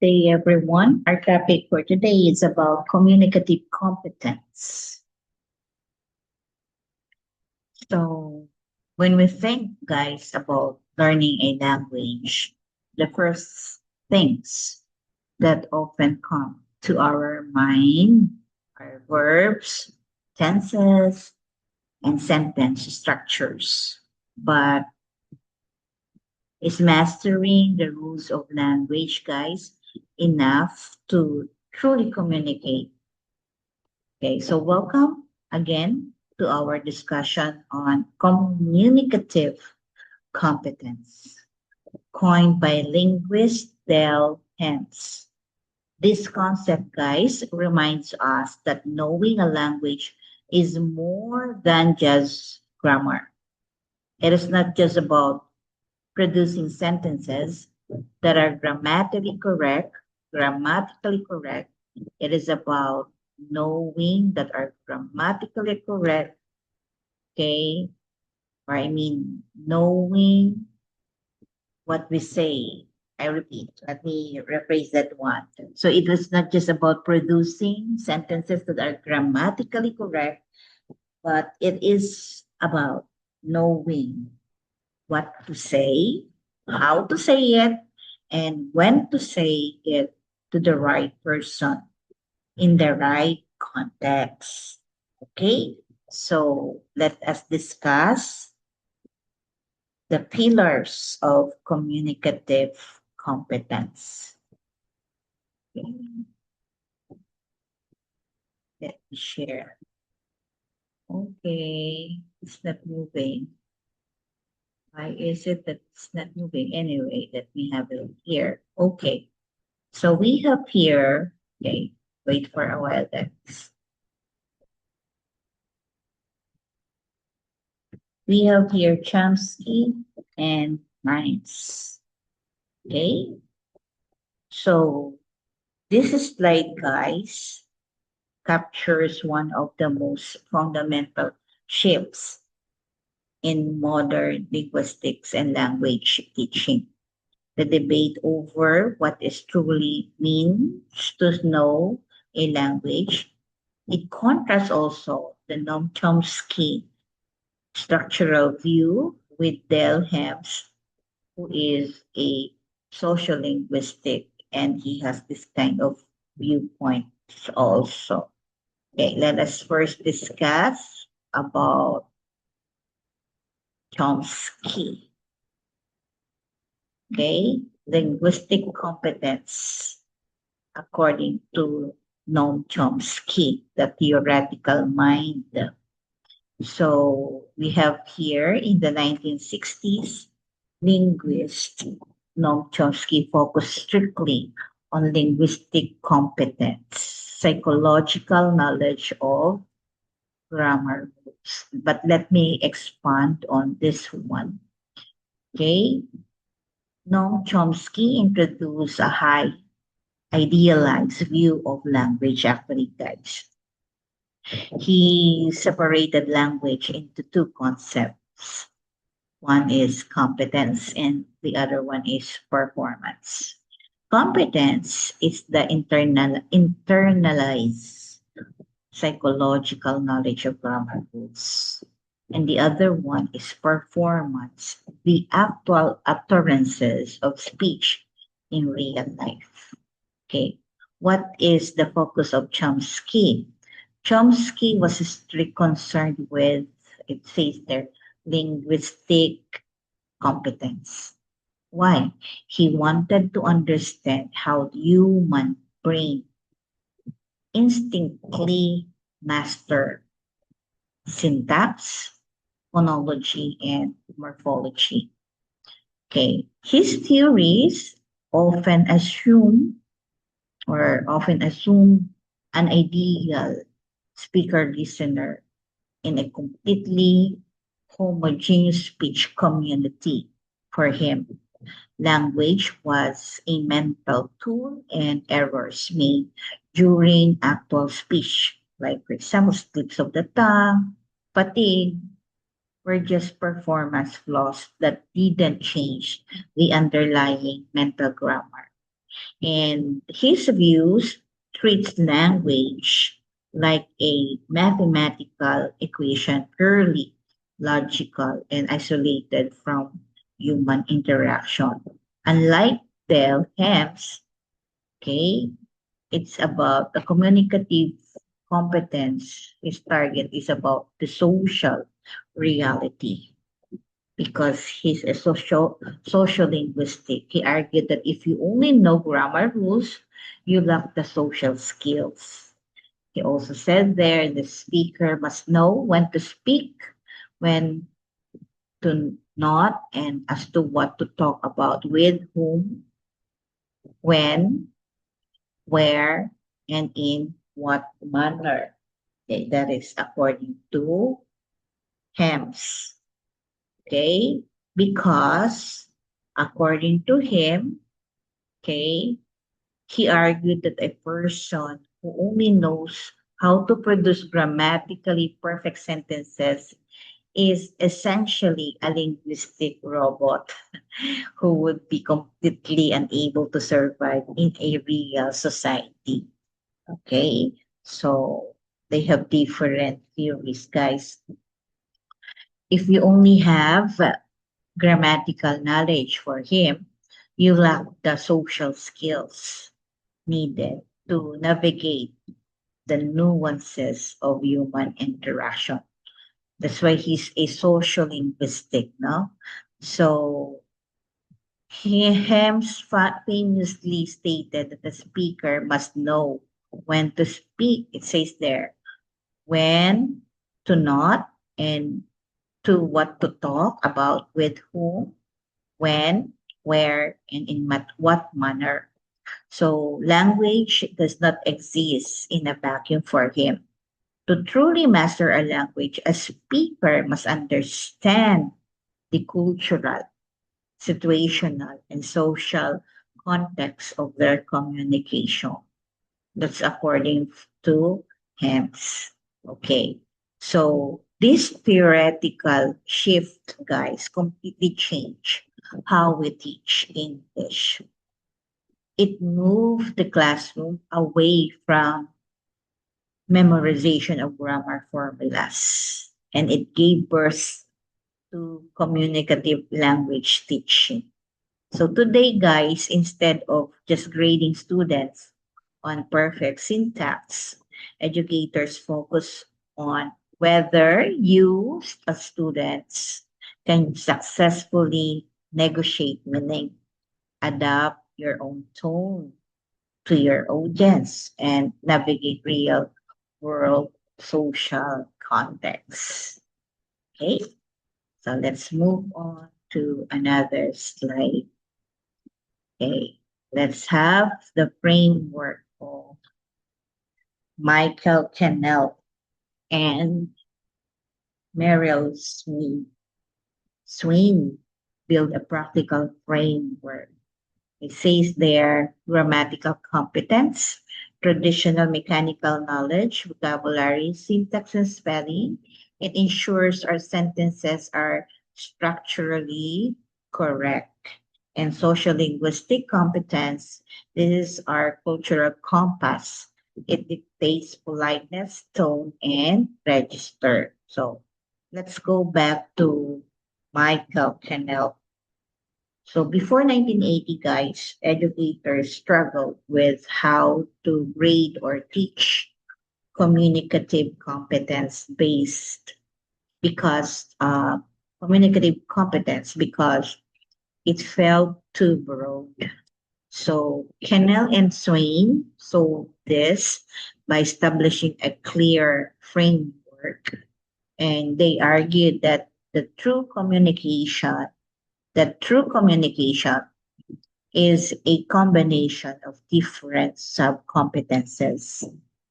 Day, everyone. Our topic for today is about communicative competence. So, when we think, guys, about learning a language, the first things that often come to our mind are verbs, tenses, and sentence structures. But is mastering the rules of language, guys, enough to truly communicate? Okay, so welcome again to our discussion on communicative competence, coined by linguist Del Hens. This concept, guys, reminds us that knowing a language is more than just grammar. It is not just about producing sentences that are grammatically correct. It is about knowing that are grammatically correct, okay? Or I mean, knowing what we say. I repeat, let me rephrase that one. So it was not just about producing sentences that are grammatically correct, but it is about knowing what to say, how to say it, and when to say it to the right person in the right context. Okay, so let us discuss the pillars of communicative competence. Okay, let me share. Okay, it's not moving. Why is it that it's not moving? Anyway, let me have it here. Okay, so we have here, okay, wait for a while then. We have here Chomsky and Mainz. Okay, so this slide, guys, captures one of the most fundamental shifts in modern linguistics and language teaching. The debate over what is truly means to know a language. It contrasts also the Noam Chomsky structural view with Dale Hams, who is a social linguistic, and he has this kind of viewpoints also. Okay, let us first discuss about Chomsky. Okay, linguistic competence according to Noam Chomsky, the theoretical mind. So we have here in the 1960s, linguist Noam Chomsky focused strictly on linguistic competence, psychological knowledge of grammar rules. But let me expand on this one. Okay, Noam Chomsky introduced a high idealized view of language, actually, guys. He separated language into two concepts. One is competence and the other one is performance. Competence is the internalized psychological knowledge of grammar rules. And the other one is performance, the actual utterances of speech in real life. Okay. What is the focus of Chomsky? Chomsky was strictly concerned with, it says there, linguistic competence. Why? He wanted to understand how the human brain instinctively master syntax, phonology, and morphology. Okay. His theories often assume often assume an ideal speaker listener in a completely homogeneous speech community. For him, language was a mental tool and errors made during actual speech, like for example, slips of the tongue, fatigue, were just performance flaws that didn't change the underlying mental grammar. And his views treats language like a mathematical equation, purely logical and isolated from human interaction. Unlike Del Hams, okay, it's about the communicative competence. His target is about the social reality because he's a social linguistic. He argued that if you only know grammar rules, you lack the social skills. He also said there the speaker must know when to speak, when to not, and as to what to talk about, with whom, when, where, and in what manner. Okay, that is according to Hems. Okay, because according to him, okay, he argued that a person who only knows how to produce grammatically perfect sentences is essentially a linguistic robot who would be completely unable to survive in a real society. Okay, so they have different theories, guys. If you only have grammatical knowledge for him, you lack the social skills needed to navigate the nuances of human interaction. That's why he's a social linguistic, no? So he famously stated that the speaker must know when to speak. It says there, when to not, and to what to talk about, with whom, when, where, and in what manner. So language does not exist in a vacuum for him. To truly master a language, a speaker must understand the cultural, situational, and social context of their communication. That's according to Hems. Okay. So this theoretical shift, guys, completely changed how we teach English. It moved the classroom away from memorization of grammar formulas, and it gave birth to communicative language teaching. So today, guys, instead of just grading students on perfect syntax, educators focus on whether you, as students, can successfully negotiate meaning, adapt your own tone to your audience, and navigate real world social context. Okay, so let's move on to another slide. Okay, let's have the framework of Michael Kennel and Meryl Swain build a practical framework. It says there grammatical competence, traditional mechanical knowledge, vocabulary, syntax, and spelling. It ensures our sentences are structurally correct. And social linguistic competence, this is our cultural compass. It dictates politeness, tone, and register. So let's go back to Michael Kennel. So before 1980, guys, educators struggled with how to grade or teach communicative competence based because communicative competence because it felt too broad. So Kennel and Swain solved this by establishing a clear framework, and they argued that true communication is a combination of different sub-competences.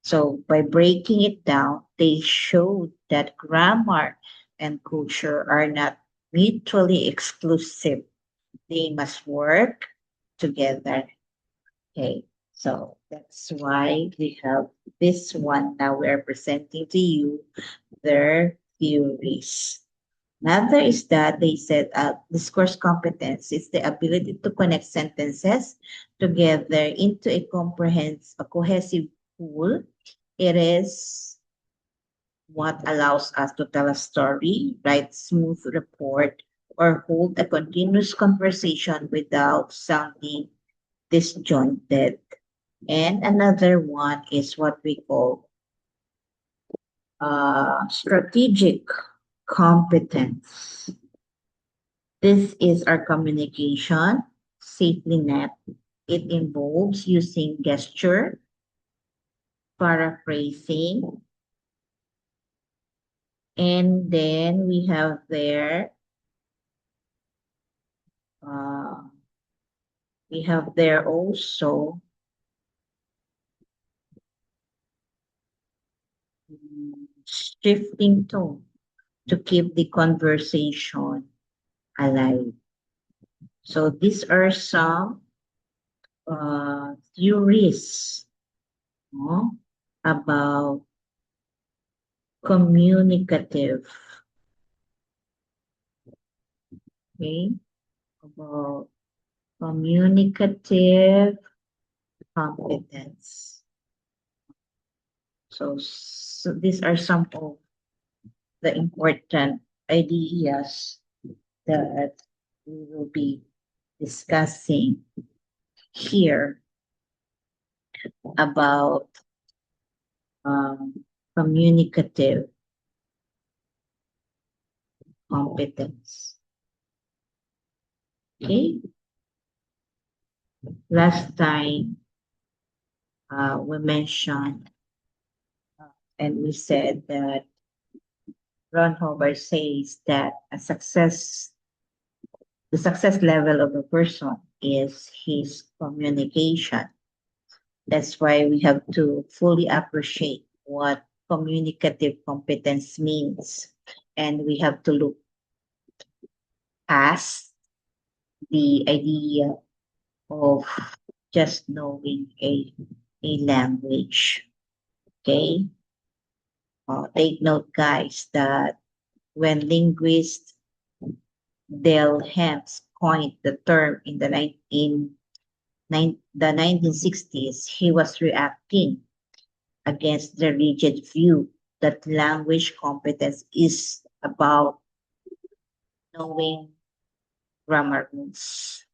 So by breaking it down, they showed that grammar and culture are not mutually exclusive. They must work together. Okay, so that's why we have this one. Now we're presenting to you their theories. Another is that they said discourse competence is the ability to connect sentences together into a cohesive whole. It is what allows us to tell a story, write smooth report, or hold a continuous conversation without sounding disjointed. And another one is what we call strategic competence. This is our communication safety net. It involves using gesture, paraphrasing, and then uh, we have there also shifting tone to keep the conversation alive. So these are some theories, no, about communicative, okay, about communicative competence. So these are some of the important ideas that we will be discussing here about communicative competence. Okay, last time we mentioned and we said that Ron Hubbard says that the success level of a person is his communication. That's why we have to fully appreciate what communicative competence means. And we have to look past the idea of just knowing a language. Okay? Take note, guys, that when linguist Dale Hempes coined the term in the 1960s, he was reacting against the rigid view that language competence is about knowing grammar rules.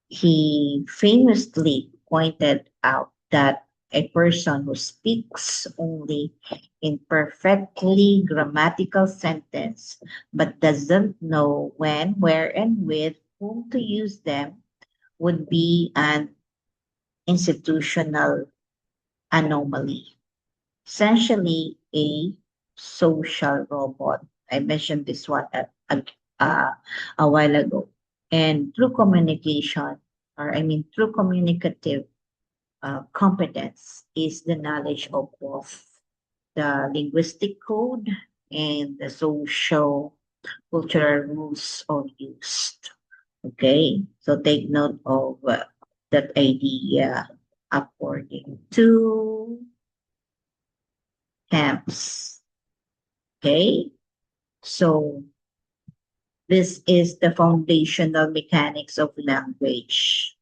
He famously pointed out that a person who speaks only in perfectly grammatical sentence but doesn't know when, where, and with whom to use them would be an institutional anomaly, essentially a social robot. I mentioned this one uh, a while ago. And through communication, or I mean, through communicative competence, is the knowledge of both the linguistic code and the social cultural rules of use. Okay, so take note of that idea according to Camps. Okay, so this is the foundational mechanics of language,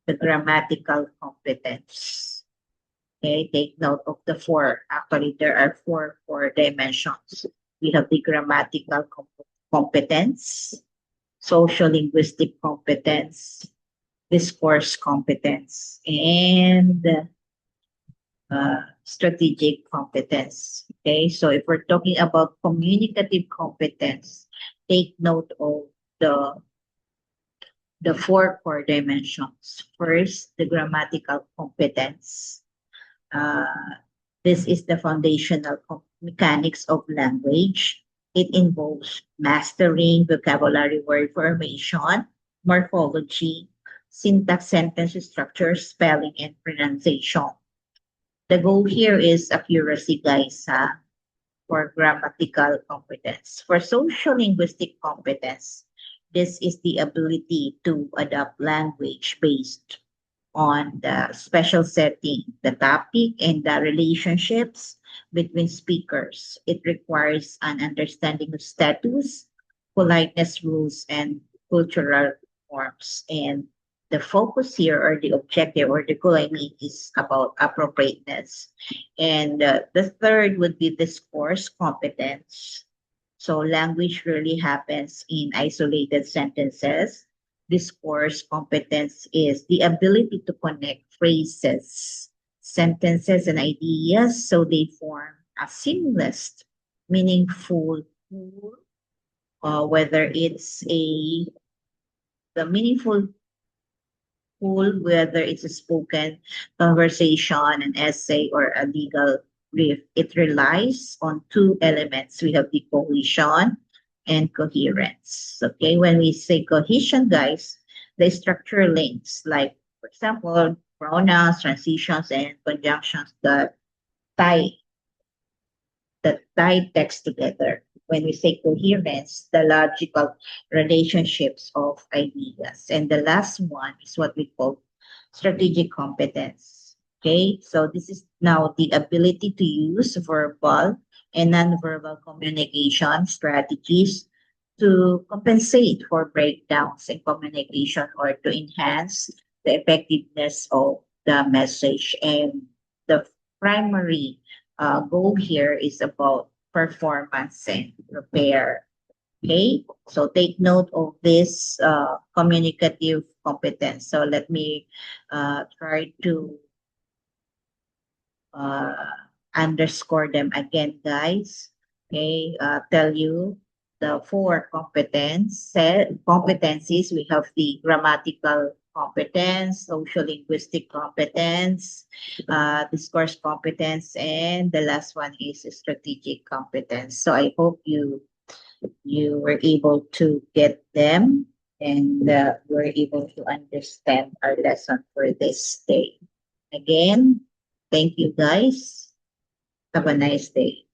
the grammatical competence. Okay, take note of the four. Actually, there are four dimensions. We have the grammatical competence, social linguistic competence, discourse competence, and strategic competence. Okay, so if we're talking about communicative competence, take note of the the four core dimensions. First, the grammatical competence. Uh, this is the foundational mechanics of language. It involves mastering vocabulary word formation, morphology, syntax, sentence structure, spelling, and pronunciation. The goal here is accuracy, guys, for grammatical competence. For social linguistic competence, this is the ability to adapt language based on the special setting, the topic, and the relationships between speakers. It requires an understanding of status, politeness rules and cultural norms. And the focus here, or the objective, or the goal, I mean, is about appropriateness. And the third would be discourse competence. So language really happens in isolated sentences. Discourse competence is the ability to connect phrases, sentences, and ideas so they form a seamless, meaningful whole, whether it's the meaningful whole, whether it's a spoken conversation, an essay, or a legal brief. It relies on two elements. We have the cohesion and coherence. Okay, when we say cohesion, guys, the structure links, like, for example, pronouns, transitions, and conjunctions tie that tie text together. When we say coherence, the logical relationships of ideas. And the last one is what we call strategic competence. Okay, so this is now the ability to use verbal and nonverbal communication strategies to compensate for breakdowns in communication or to enhance the effectiveness of the message. And the primary goal here is about performance and repair. Okay, so take note of this communicative competence. So let me try to uh, underscore them again, guys. Okay, tell you the four competencies. We have the grammatical competence, social linguistic competence, discourse competence, and the last one is strategic competence. So I hope you were able to get them and were able to understand our lesson for this day. Again, thank you guys. Have a nice day.